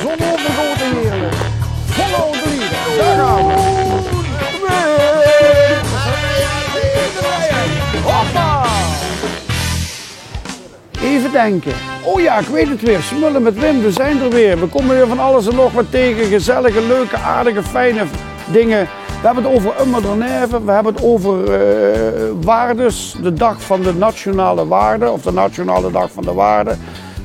Zonovergoten heerlijk. Follow the leader. Daar gaan we. Hoppa! Even denken. Oh ja, ik weet het weer. Smullen met Wim, we zijn er weer. We komen weer van alles en nog wat tegen. Gezellige, leuke, aardige, fijne dingen. We hebben het over Moderneve, we hebben het over waardes, de dag van de nationale waarde, of de nationale dag van de waarde.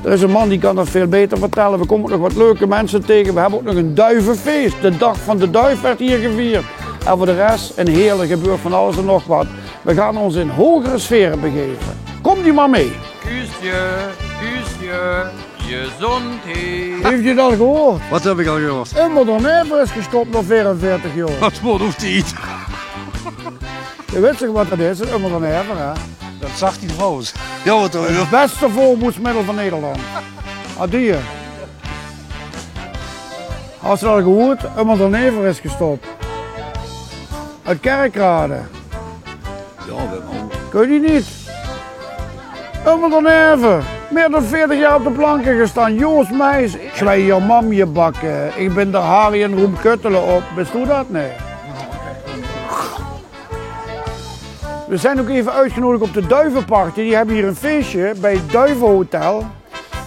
Er is een man die kan dat veel beter vertellen. We komen ook nog wat leuke mensen tegen. We hebben ook nog een duivenfeest. De dag van de duif werd hier gevierd. En voor de rest, een heerlijk gebeurt van alles en nog wat. We gaan ons in hogere sferen begeven. Kom die maar mee. Kuusje, gezondheid. Heeft je dat gehoord? Wat heb ik al gehoord? Moderneve is gestopt na 44 jaar. Dat spoor hoeft niet. Je weet toch wat dat is, Moderneve, hè? Dat zag hij trouwens. Ja, wat hoor. Het beste voorboedsmiddel van Nederland. Adieu. Als je dat gehoord, Moderneve is gestopt. Uit Kerkrade. Ja, we hebben Kun je die niet? Moderneve. Meer dan 40 jaar op de planken gestaan. Joost Meijs. Ik zwij je mam je bakken. Ik ben de Harry en Roem Kuttelen op. Wist u dat? Nee. We zijn ook even uitgenodigd op de Duivenparty. Die hebben hier een feestje bij het Duivenhotel.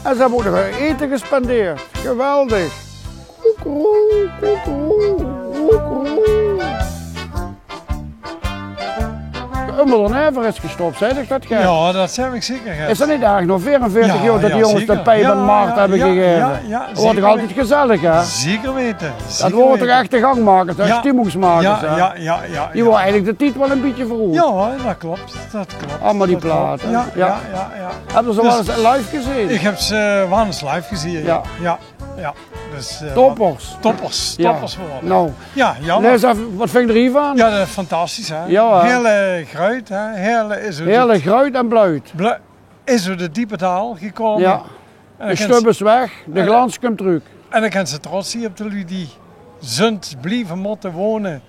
En ze hebben ook nog eten gespendeerd. Geweldig. Koekeroe, koekeroe, koekeroe. Moderneve is gestopt, zei ik dat? Ja, dat heb ik zeker gehad. Is dat niet erg? Nog 44 jaar dat die jongens de pijp en maart hebben gegeven? Dat wordt toch altijd gezellig, hè? Zeker weten. Dat worden toch echt de gangmakers, de stimmungsmakers, hè? Ja. Die worden eigenlijk de titel wel een beetje verroerd. Ja, dat klopt. Allemaal die platen. Ja. Hebben ze wel eens live gezien? Ik heb ze wel eens live gezien, ja. Dus, Toppers. Toppers geworden. Nou, ja, jammer. lees even, wat vind je er hiervan? Ja, dat is fantastisch, hè? Ja, hele gruit, hè? Hele gruit en bluit. Is er de diepe taal gekomen. Ja. De stub is weg, de glans komt terug. En dan kan ze trots zijn op de lui die zult blijven moeten wonen.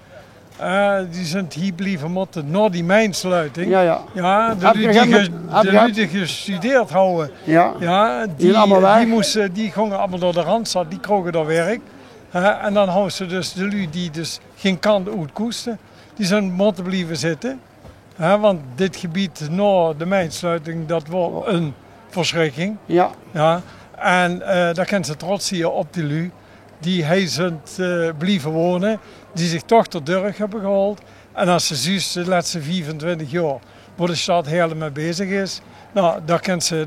Die zijn hier blijven moeten na die mijnsluiting. Ja. De lui die gestudeerd houden. Die gingen allemaal door de Randstad, die kregen daar werk. En dan houden ze dus de lui die dus geen kant uitkoesten, die zijn moeten blijven zitten. Want dit gebied na de mijnsluiting, dat wordt een verschrikking. En daar kunnen ze trots zijn op die lui die hij zijn blijven wonen, die zich toch tot durf hebben gehaald. En als ze juist de laatste 25 jaar waar de stad helemaal mee bezig is, nou, daar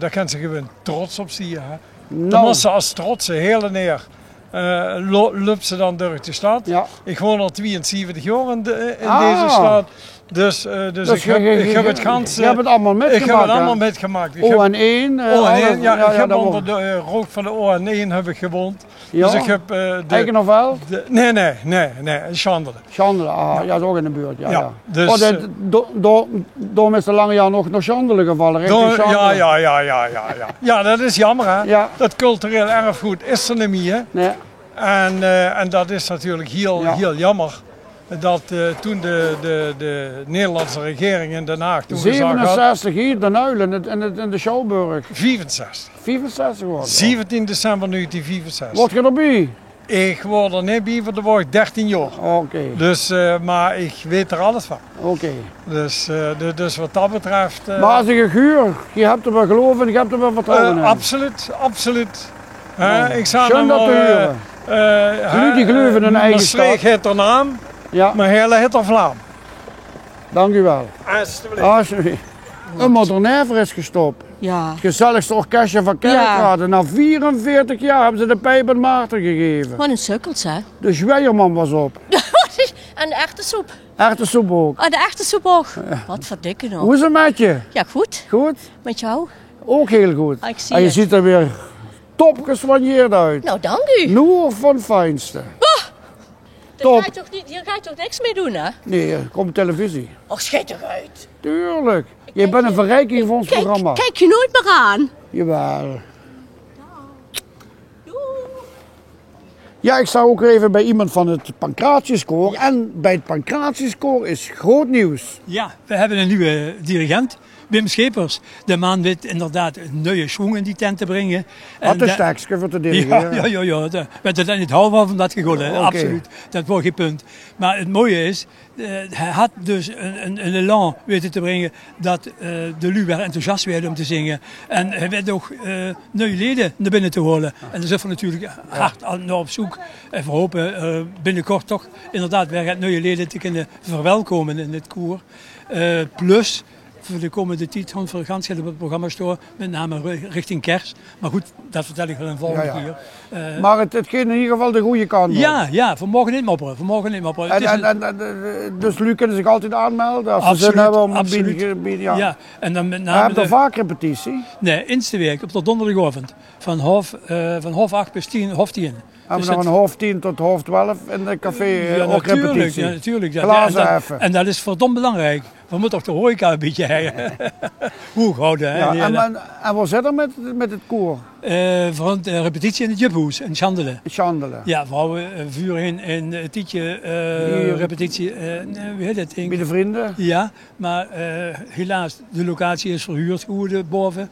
kan ze gewoon trots op zien. Dan moet ze als trotse hele neer loopt ze dan door de stad. Ik woon al 72 jaar in deze stad. Dus ik heb het ganse. Je hebt het allemaal metgemaakt. Ik heb het allemaal metgemaakt. ON1. ON1, ja, ik heb onder de rook van de ON1 heb ik gewoond. Ja. Dus ik heb Eikenhovel? Nee, Chandelen. Chandelen, ja, dat is ook in de buurt. Ja. Dus, door is de lange jaar nog naar Chandelen gevallen. Ja, dat is jammer, hè? Ja. Dat cultureel erfgoed is er niet meer. Nee. En dat is natuurlijk heel jammer. Dat toen de Nederlandse regering in Den Haag... Toen 67 hier, Den Uyl in de Schouwburg. 64. 64 wordt 17 december 1964. Word je erbij? Ik word er niet bij, want dan word ik 13 jaar. Oké. Dus, maar ik weet er alles van. Oké. Dus wat dat betreft... maar als je guur, je hebt er wel geloof en je hebt er wel vertrouwen in. Absoluut. Ik zou schön dat te horen. Die geloven in hun eigen stad. Maastricht heeft er naam, maar Heerlen heeft er Vlaam. Dank u wel. Alsjeblieft. Moderneve is gestopt. Ja. Het gezelligste orkestje van Kerkrade. Na 44 jaar hebben ze de pijp en Maarten gegeven. Wat een sukkels, hè? De Zwijerman was op. En de echte soep. Echte soep ook. De echte soep ook. Wat verdikken nog. Hoe is het met je? Ja, goed. Goed? Met jou? Ook heel goed. Ik zie en je het. ziet er weer top geswanjeerd uit. Nou, dank u. Noor van fijnste. Top. Hier ga je toch niks mee doen, hè? Nee, er komt televisie. Och, schijt eruit. Tuurlijk. Je bent een verrijking voor ons programma. Kijk je nooit meer aan? Jawel. Ja, ik sta ook even bij iemand van het Pancratieskoor. En bij het Pancratieskoor is groot nieuws. Ja, we hebben een nieuwe dirigent. Wim Schepers, de man weet inderdaad een nieuwe schwung in die tent te brengen. Wat een stekje voor te dirigeren. Ja. We zijn niet half van dat gegollen, Oké. absoluut. Dat was geen punt. Maar het mooie is, hij had dus een elan weten te brengen dat de lui weer enthousiast werden om te zingen. En hij werd ook nieuwe leden naar binnen te holen. En daar zijn we natuurlijk hard naar op zoek. En we hopen binnenkort toch inderdaad weer nieuwe leden te kunnen verwelkomen in het koor. Plus voor de komende tijd gaan we ganz op het programma staan, met name richting kerst. Maar goed, dat vertel ik wel een volgende keer. Maar het gaat in ieder geval de goede kant op. Ja, we mogen niet mopperen. Dus jullie kunnen zich altijd aanmelden als ze Absoluut, zin hebben om absoluut. ja. Ja, en dan met We name hebben er vaak repetitie. Nee, eens de week op de donderdagavond. Van half 8 bis 10, half 10. Hebben we nog van 9:30 tot 11:30 in het café ook repetitie. Ja, natuurlijk. Ja. Glazen even. En dat is verdomd belangrijk. We moeten toch de horeca een beetje hoog houden. Hè? Ja, en waar zit er met het koor? Voor de repetitie in het Jubhoes in Schandelen. Schandelen. Ja, we vuren in een tijdje repetitie. Hoe heet dat ding? Bij de vrienden? Ja, maar helaas, de locatie is verhuurd geworden boven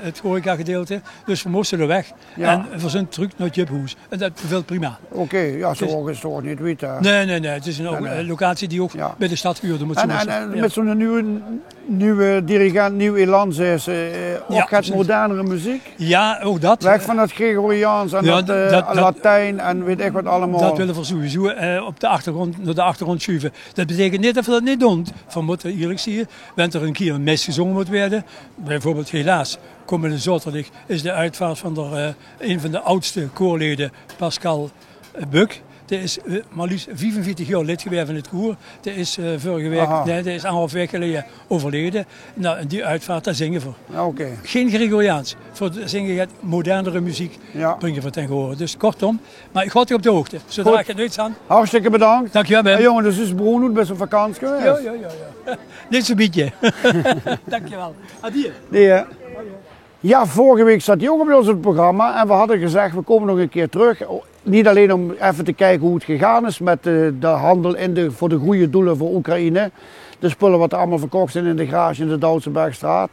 het horeca-gedeelte. Dus we moesten er weg. Ja. En we zijn terug naar het Jubhoes. En dat bevalt prima. Oké, ja, zo is het toch niet weten. Nee. Het is een locatie die ook bij de stad huurde. En met zo'n nieuwe dirigent, nieuw elan, zei ze, ook het modernere muziek. Ja, ook dat. Weg van het Gregoriaans en dat Latijn en weet ik wat allemaal. Dat willen we sowieso op de achtergrond, naar de achtergrond schuiven. Dat betekent niet dat we dat niet doen. Van moeten eerlijk zien, wanneer er een keer een mis gezongen moet worden. Bijvoorbeeld helaas, komende zaterdag is de uitvaart van een van de oudste koorleden, Pascal Buk. Die is maar liefst 45 jaar lid geweest van het koor. Die is vorige week, die is 1,5 week geleden overleden. Nou, en die uitvaart, daar zingen we. Okay. Geen Gregoriaans. Voor zingen je modernere muziek, breng je voor ten gehoor. Dus kortom, maar ik houd je op de hoogte. Zodra ik het iets aan. Hartstikke bedankt. Dankjewel, Ben. Hey, jongen, dus is Bruno best op vakantie geweest? Ja. Dit zo'n beetje. Dankjewel. Adieu. Nee, ja, vorige week zat hij ook bij ons op het programma en we hadden gezegd we komen nog een keer terug. Niet alleen om even te kijken hoe het gegaan is met de handel voor de goede doelen voor Oekraïne. De spullen wat er allemaal verkocht zijn in de garage in de Doutsenbergstraat.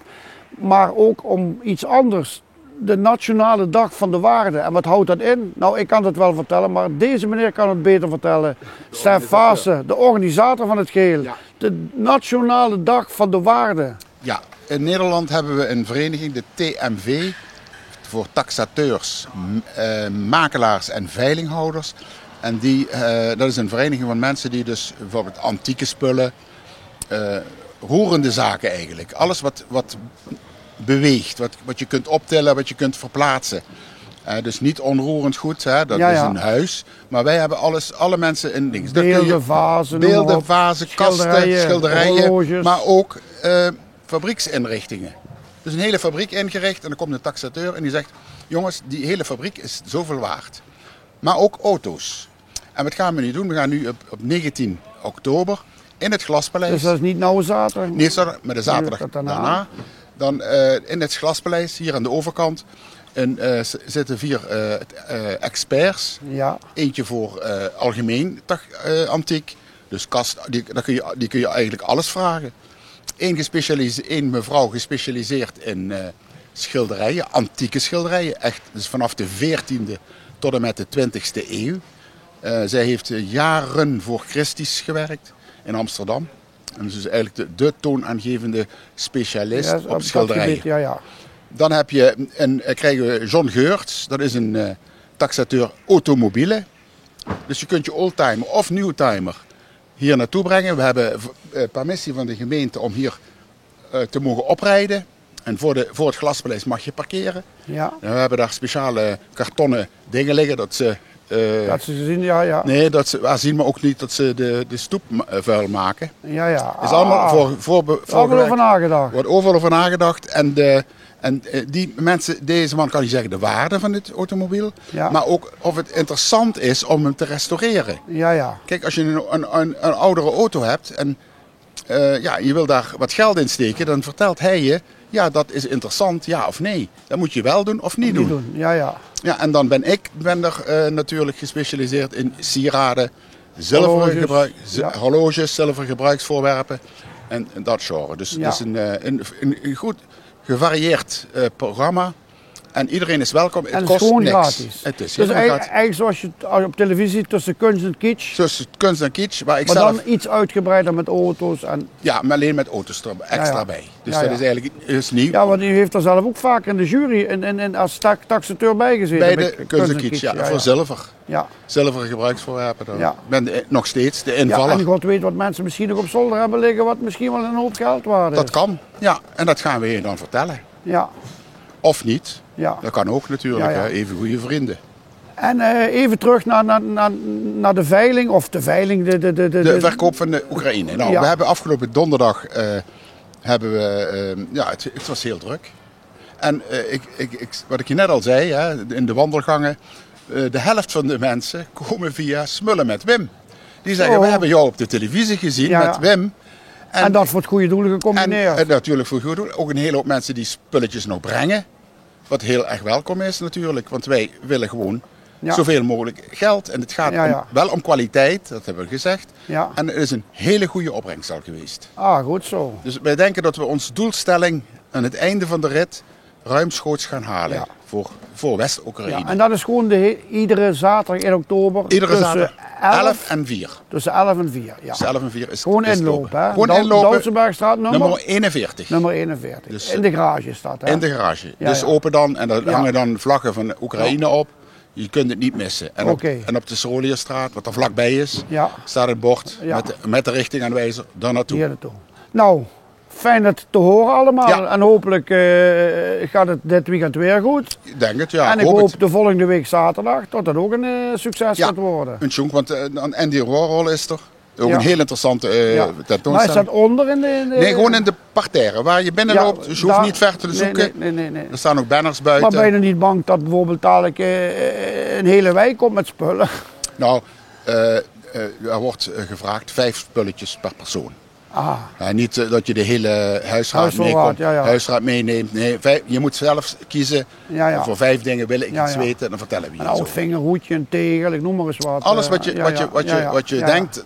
Maar ook om iets anders. De Nationale Dag van de Waarde. En wat houdt dat in? Nou, ik kan het wel vertellen, maar deze meneer kan het beter vertellen. Stef Vaassen, de organisator van het geheel. Ja. De Nationale Dag van de Waarde. Ja, in Nederland hebben we een vereniging, de TMV, voor taxateurs, makelaars en veilinghouders. En dat is een vereniging van mensen die dus bijvoorbeeld antieke spullen, roerende zaken eigenlijk. Alles wat beweegt, wat je kunt optillen, wat je kunt verplaatsen. Dus niet onroerend goed, hè, dat is een huis. Maar wij hebben alle mensen in links. Beelden, vazen, kasten, schilderijen, horloges. maar ook fabrieksinrichtingen. Dus een hele fabriek ingericht en dan komt een taxateur en die zegt: jongens, die hele fabriek is zoveel waard. Maar ook auto's. En wat gaan we nu doen? We gaan nu op 19 oktober in het Glaspaleis. Dus dat is niet nou zaterdag? Nee, maar de zaterdag daarna. Dan in het Glaspaleis, hier aan de overkant, zitten 4 experts. Ja. Eentje voor algemeen antiek. Dus kast, die kun je eigenlijk alles vragen. Eén mevrouw gespecialiseerd in schilderijen, antieke schilderijen. Echt, dus vanaf de 14e tot en met de 20e eeuw. Zij heeft jaren voor Christus gewerkt in Amsterdam. En dus eigenlijk de toonaangevende specialist op schilderijen. Gebied, ja. Dan krijgen we John Geurts, dat is een taxateur automobielen. Dus je kunt je oldtimer of newtimer hier naartoe brengen. We hebben permissie van de gemeente om hier te mogen oprijden. En voor het Glaspaleis mag je parkeren. Ja. En we hebben daar speciale kartonnen dingen liggen dat ze... dat ze zien, ja. Nee, zien we ook niet dat ze de stoep vuil maken. Ja. Is allemaal overal over nagedacht. Wordt overal over nagedacht. En deze man kan niet zeggen de waarde van het automobiel, maar ook of het interessant is om hem te restaureren. Ja. Kijk, als je een oudere auto hebt en je wil daar wat geld in steken, dan vertelt hij je, ja, dat is interessant, ja of nee. Dat moet je wel doen of niet doen. Ja. Ja, en dan ben er natuurlijk gespecialiseerd in sieraden, horloges, zilveren gebruiksvoorwerpen. En dat genre. Dus het is een goed gevarieerd programma. En iedereen is welkom. En het is gewoon niks. gratis. Het is dus helemaal gratis. eigenlijk zoals je het op televisie ziet tussen kunst en kitsch. Tussen kunst en kitsch. Waar ik Maar zelf, dan iets uitgebreider met auto's. En... Ja, maar alleen met auto's er extra bij. Dus dat is eigenlijk nieuw. Ja, want u heeft er zelf ook vaak in de jury en als taxateur bij gezeten. Bij de kunst en kitsch, voor zilver. Ja. Zilveren gebruiksvoorwerpen. Ben nog steeds de invaller. Ja, en God weet wat mensen misschien nog op zolder hebben liggen wat misschien wel een hoop geld waard is. Dat kan, ja. En dat gaan we je dan vertellen. Ja. Of niet. Ja. Dat kan ook natuurlijk, Ja. even goede vrienden. En even terug naar de veiling, of de veiling... De verkoop van de Oekraïne. Nou, we hebben afgelopen donderdag, het was heel druk. En wat ik je net al zei, in de wandelgangen, de helft van de mensen komen via Smullen met Wim. Die zeggen, we hebben jou op de televisie gezien met Wim. En dat voor het goede doel gecombineerd. En natuurlijk voor het goede doel. Ook een hele hoop mensen die spulletjes nog brengen. Wat heel erg welkom is natuurlijk. Want wij willen gewoon zoveel mogelijk geld. En het gaat wel om kwaliteit, dat hebben we gezegd. Ja. En het is een hele goede opbrengst al geweest. Ah, goed zo. Dus wij denken dat we onze doelstelling aan het einde van de rit ruimschoots gaan halen. Ja. Voor West-Oekraïne. Ja, en dat is gewoon iedere zaterdag in oktober. Iedere zaterdag 11 en 4. Tussen 11 en 4, ja. Tussen 11 en 4 is gewoon inlopen, hè? Gewoon inlopen. Douwsbergstraat nummer 41. Nummer 41. Dus, in de garage staat, hè? In de garage. Ja, dus open dan en daar hangen dan vlaggen van Oekraïne op. Je kunt het niet missen. En, en op de Solierstraat, wat er vlakbij is, staat een bord met de richtingaanwijzer daar naartoe. Hier naartoe. Nou, fijn het te horen allemaal. Ja. En hopelijk gaat het dit weekend weer goed. Ik denk het, ja. En ik hoop de volgende week zaterdag dat dat ook een succes gaat worden. Een tjonk, want Andy Warhol is er. Ook een heel interessante tentoonstelling. Maar is dat onder in de... Nee, gewoon in de parterre. Waar je binnenloopt, dus je hoeft niet ver te zoeken. Nee. Er staan ook banners buiten. Maar ben je niet bang dat bijvoorbeeld dadelijk een hele wijk komt met spullen? Nou, er wordt gevraagd 5 spulletjes per persoon. Niet dat je de hele huisraad meeneemt. Nee, je moet zelf kiezen. Voor 5 dingen wil ik iets weten en dan vertellen we je. Een oud vingerhoedje, een tegel, ik noem maar eens wat. Alles wat je denkt,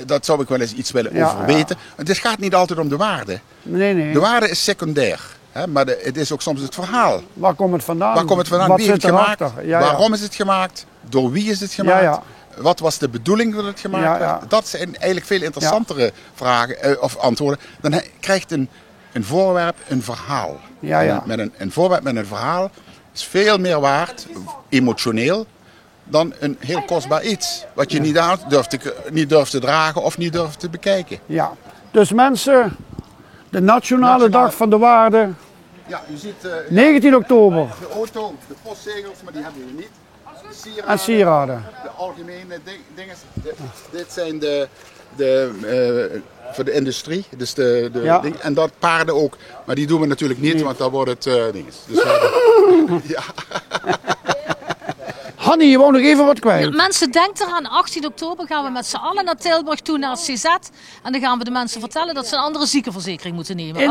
dat zou ik wel eens iets willen over weten. Want het gaat niet altijd om de waarde. Nee. De waarde is secundair. Maar het is ook soms het verhaal. Waar komt het vandaan? Wie heeft het gemaakt? Waarom is het gemaakt? Door wie is het gemaakt? Wat was de bedoeling dat het gemaakt werd? Dat zijn eigenlijk veel interessantere vragen of antwoorden. Dan krijgt een voorwerp een verhaal. Met een voorwerp met een verhaal is veel meer waard, emotioneel, dan een heel kostbaar iets. Wat je niet durft te dragen of niet durft te bekijken. Ja, dus mensen, de Nationale Dag van de Waarde. Ja, u ziet 19 oktober. De auto, de postzegels, maar die hebben we niet. En sieraden. De algemene dingen. Dit zijn voor de industrie. Dus dingen. En dat paarden ook. Maar die doen we natuurlijk niet, want dan wordt het dinges. Dus Hanny, je wou nog even wat kwijt. Mensen, denk eraan, 18 oktober gaan we met z'n allen naar Tilburg toe, naar het CZ. En dan gaan we de mensen vertellen dat ze een andere ziekenverzekering moeten nemen.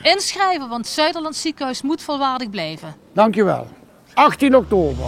Inschrijven, want het Zuiderland ziekenhuis moet volwaardig blijven. Dankjewel. 18 oktober.